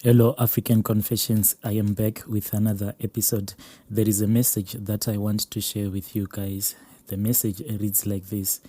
Hello, African Confessions. I am back with another episode. There is a message that I want to share with you guys. The message reads like this.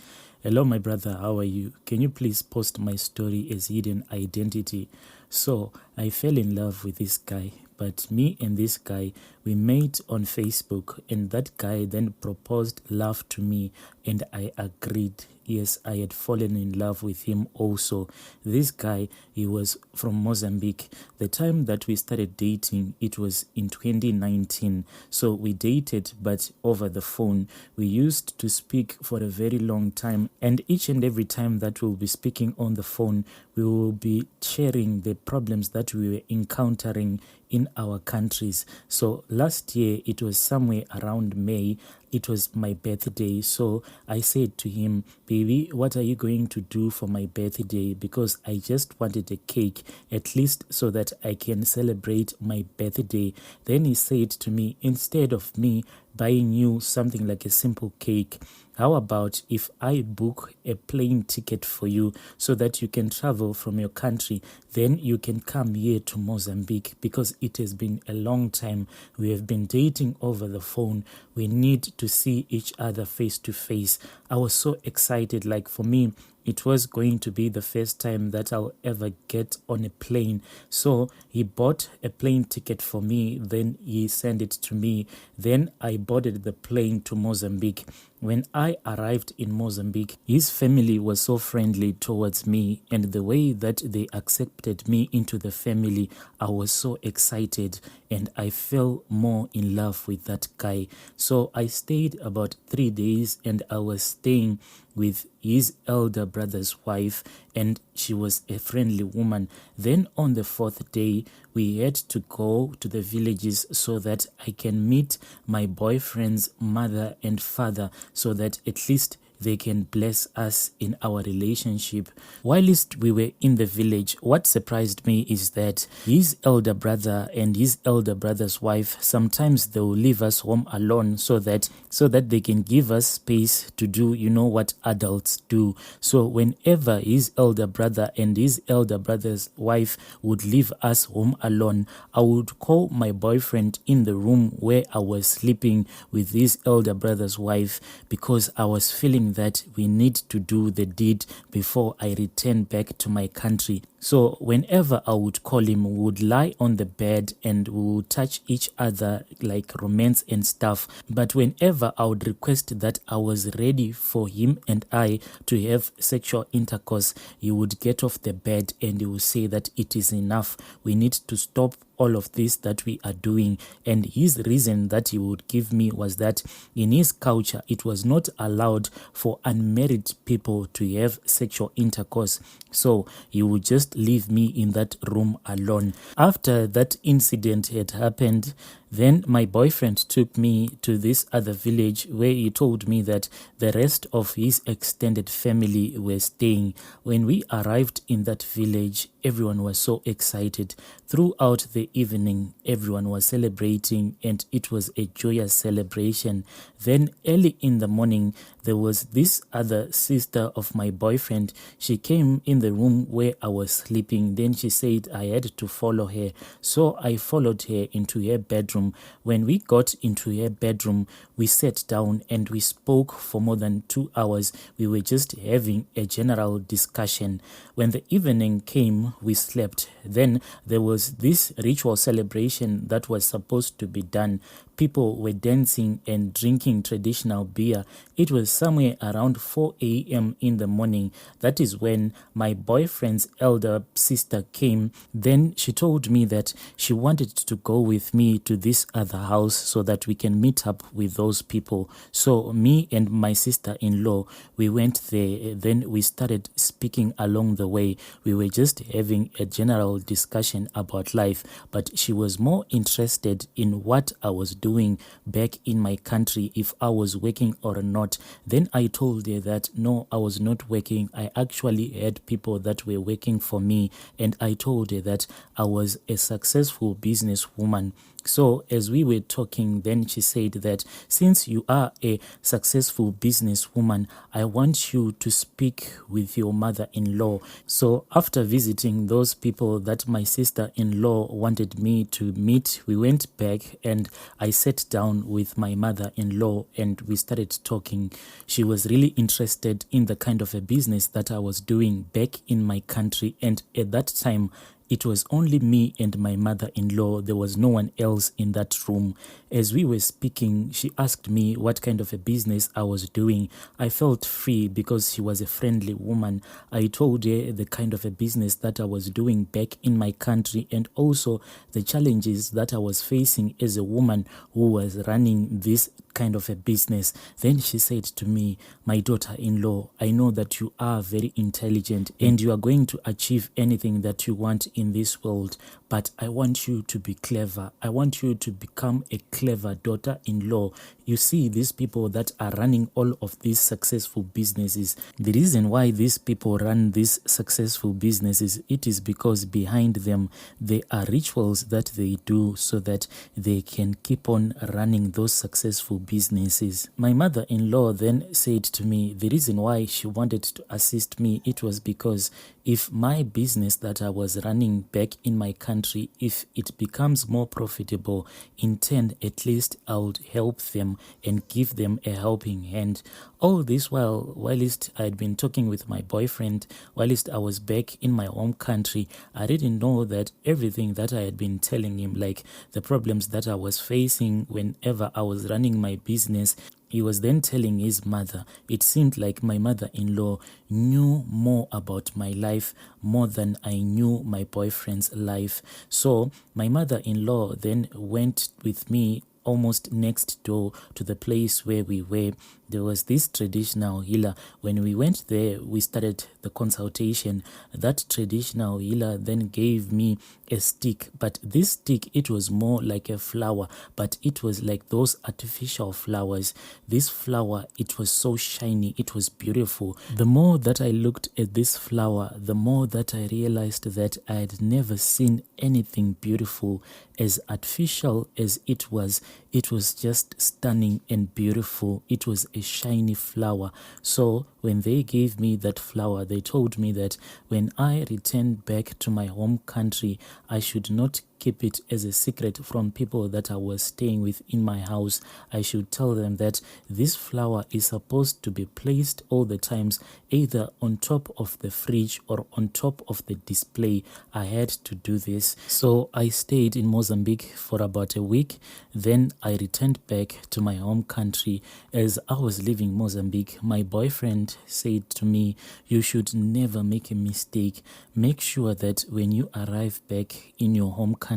Hello, my brother. How are you? Can you please post my story as hidden identity? So, I fell in love with this guy. But me and this guy, we met on Facebook, and that guy then proposed love to me, and I agreed. Yes, I had fallen in love with him also. This guy, he was from Mozambique. The time that we started dating, it was in 2019. So we dated, but over the phone. We used to speak for a very long time, and each and every time that we'll be speaking on the phone, we will be sharing the problems that we were encountering in our countries. So last year, it was somewhere around May. It was my birthday. So I said to him, baby, what are you going to do for my birthday? Because I just wanted a cake, at least so that I can celebrate my birthday. Then he said to me, instead of me buying you something like a simple cake, how about if I book a plane ticket for you so that you can travel from your country, then you can come here to Mozambique, because it has been a long time. We have been dating over the phone. We need to see each other face to face. I was so excited. Like, for me, it was going to be the first time that I'll ever get on a plane. So he bought a plane ticket for me, then he sent it to me. Then I boarded the plane to Mozambique. When I arrived in Mozambique, his family was so friendly towards me, and the way that they accepted me into the family, I was so excited, and I fell more in love with that guy. So I stayed about 3 days, and I was staying with his elder brother's wife, and she was a friendly woman. Then on the 4th day, we had to go to the villages so that I can meet my boyfriend's mother and father, so that at least they can bless us in our relationship. Whilst we were in the village, what surprised me is that his elder brother and his elder brother's wife, sometimes they will leave us home alone so that they can give us space to do, what adults do. So whenever his elder brother and his elder brother's wife would leave us home alone, I would call my boyfriend in the room where I was sleeping with his elder brother's wife, because I was feeling that we need to do the deed before I return back to my country. So whenever I would call him, we would lie on the bed and we would touch each other like romance and stuff. But whenever I would request that I was ready for him and I to have sexual intercourse, he would get off the bed and he would say that it is enough. We need to stop all of this that we are doing. And his reason that he would give me was that in his culture, it was not allowed for unmarried people to have sexual intercourse. So he would just leave me in that room alone. After that incident had happened, then my boyfriend took me to this other village where he told me that the rest of his extended family were staying. When we arrived in that village, everyone was so excited. Throughout the evening, everyone was celebrating, and it was a joyous celebration. Then early in the morning, there was this other sister of my boyfriend. She came in the room where I was sleeping. Then she said I had to follow her. So I followed her into her bedroom. When we got into her bedroom, we sat down and we spoke for more than 2 hours. We were just having a general discussion. When the evening came, we slept. Then there was this ritual celebration that was supposed to be done. People were dancing and drinking traditional beer. It was somewhere around 4 a.m. in the morning. That is when my boyfriend's elder sister came. Then she told me that she wanted to go with me to this other house so that we can meet up with those people. So me and my sister-in-law, we went there. Then we started speaking along the way. We were just having a general discussion about life, but she was more interested in what I was doing back in my country, if I was working or not. Then I told her that no, I was not working. I actually had people that were working for me, and I told her that I was a successful businesswoman. So as we were talking, then she said that since you are a successful businesswoman, I want you to speak with your mother-in-law. So after visiting those people that my sister-in-law wanted me to meet, we went back and I sat down with my mother-in-law and we started talking. She was really interested in the kind of a business that I was doing back in my country, and at that time it was only me and my mother-in-law. There was no one else in that room. As we were speaking, she asked me what kind of a business I was doing. I felt free because she was a friendly woman. I told her the kind of a business that I was doing back in my country and also the challenges that I was facing as a woman who was running this kind of a business. Then she said to me, my daughter-in-law, I know that you are very intelligent and you are going to achieve anything that you want in this world, but I want you to be clever. I want you to become a clever daughter-in-law. You see, these people that are running all of these successful businesses, the reason why these people run these successful businesses, it is because behind them there are rituals that they do so that they can keep on running those successful businesses. My mother-in-law then said to me the reason why she wanted to assist me, it was because if my business that I was running back in my country, if it becomes more profitable, in turn at least I would help them and give them a helping hand. All this whilst I had been talking with my boyfriend, whilst I was back in my home country, I didn't know that everything that I had been telling him, like the problems that I was facing whenever I was running my business, he was then telling his mother. It seemed like my mother-in-law knew more about my life more than I knew my boyfriend's life. So my mother-in-law then went with me almost next door to the place where we were. There was this traditional healer. When we went there, we started the consultation. That traditional healer then gave me a stick, but this stick, it was more like a flower, but it was like those artificial flowers. This flower, it was so shiny, it was beautiful. The more that I looked at this flower, the more that I realized that I had never seen anything beautiful as artificial as it was. It was just stunning and beautiful. It was a shiny flower. So when they gave me that flower, they told me that when I returned back to my home country, I should not keep it as a secret from people that I was staying with in my house. I should tell them that this flower is supposed to be placed all the times, either on top of the fridge or on top of the display. I had to do this. So I stayed in Mozambique for about a week. Then I returned back to my home country. As I was leaving Mozambique, my boyfriend said to me, you should never make a mistake. Make sure that when you arrive back in your home country,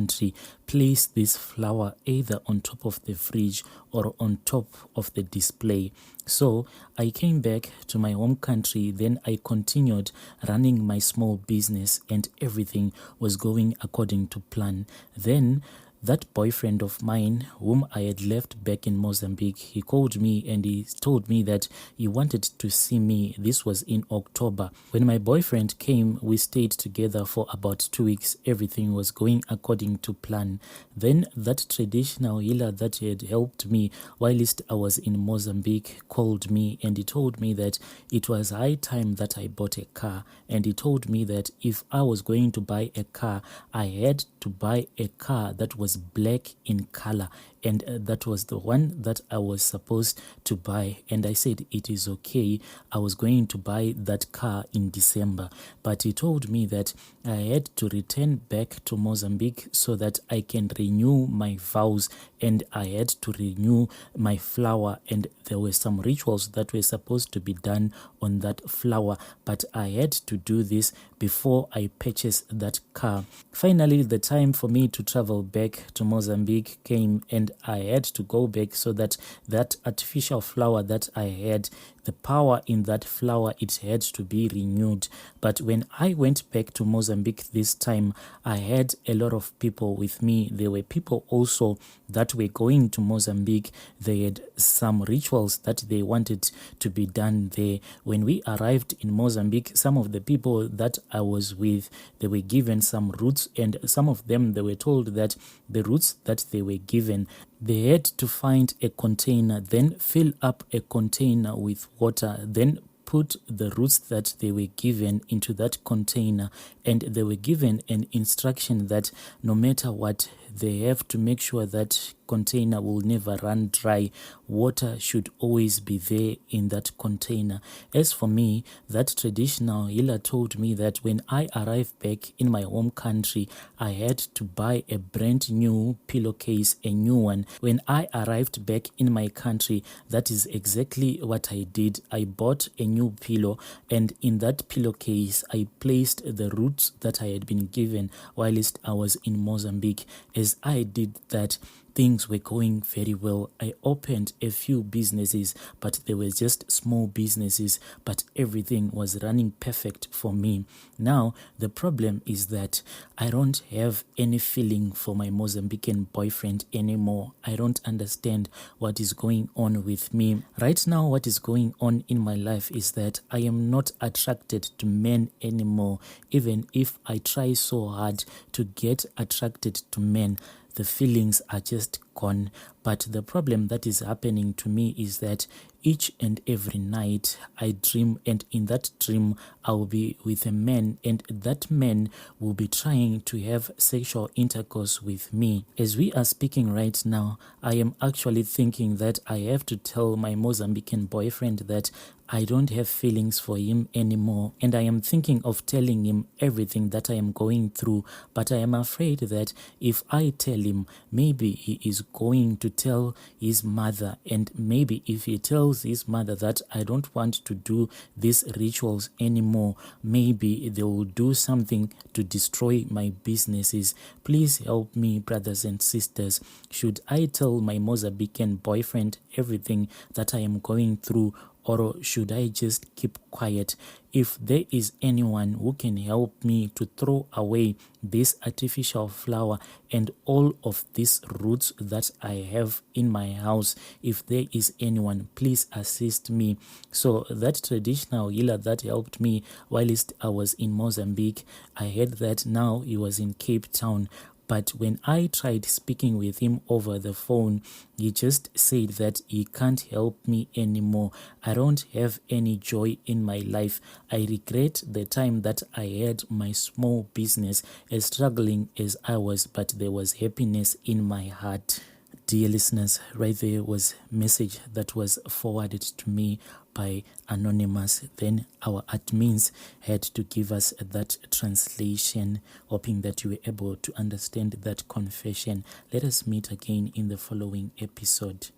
place this flower either on top of the fridge or on top of the display. So I came back to my home country, then I continued running my small business and everything was going according to plan. Then that boyfriend of mine, whom I had left back in Mozambique, he called me and he told me that he wanted to see me. This was in October. When my boyfriend came, we stayed together for about 2 weeks. Everything was going according to plan. Then that traditional healer that had helped me whilst I was in Mozambique called me and he told me that it was high time that I bought a car. And he told me that if I was going to buy a car, I had to buy a car that was black in color, and that was the one that I was supposed to buy. And I said it is okay. I was going to buy that car in December, but he told me that I had to return back to Mozambique so that I can renew my vows, and I had to renew my flower, and there were some rituals that were supposed to be done on that flower, but I had to do this before I purchased that car. Finally, the time for me to travel back to Mozambique came, and I had to go back so that that artificial flower that I had, the power in that flour, it had to be renewed. But when I went back to Mozambique this time, I had a lot of people with me. There were people also that were going to Mozambique. They had some rituals that they wanted to be done there. When we arrived in Mozambique, some of the people that I was with, they were given some roots, and some of them, they were told that the roots that they were given, they had to find a container, then fill up a container with water, then put the roots that they were given into that container, and they were given an instruction that no matter what, they have to make sure that container will never run dry. Water should always be there in that container. As for me, that traditional healer told me that when I arrived back in my home country, I had to buy a brand new pillowcase, a new one. When I arrived back in my country, that is exactly what I did. I bought a new pillow, and in that pillowcase, I placed the roots that I had been given whilst I was in Mozambique. As I did that, things were going very well. I opened a few businesses, but they were just small businesses, but everything was running perfect for me. Now, the problem is that I don't have any feeling for my Mozambican boyfriend anymore. I don't understand what is going on with me. Right now, what is going on in my life is that I am not attracted to men anymore. Even if I try so hard to get attracted to men, the feelings are just gone. But the problem that is happening to me is that each and every night I dream, and in that dream I will be with a man, and that man will be trying to have sexual intercourse with me. As we are speaking right now, I am actually thinking that I have to tell my Mozambican boyfriend that I don't have feelings for him anymore, and I am thinking of telling him everything that I am going through, but I am afraid that if I tell him, maybe he is going to tell his mother, and maybe if he tells his mother that I don't want to do these rituals anymore, maybe they will do something to destroy my businesses. Please help me, brothers and sisters. Should I tell my Mozambican boyfriend everything that I am going through, or should I just keep quiet? If there is anyone who can help me to throw away this artificial flower and all of these roots that I have in my house, if there is anyone, please assist me. So that traditional healer that helped me whilst I was in Mozambique, I heard that now he was in Cape Town. But when I tried speaking with him over the phone, he just said that he can't help me anymore. I don't have any joy in my life. I regret the time that I had my small business, as struggling as I was, but there was happiness in my heart. Dear listeners, right there was a message that was forwarded to me by Anonymous. Then our admins had to give us that translation, hoping that you were able to understand that confession. Let us meet again in the following episode.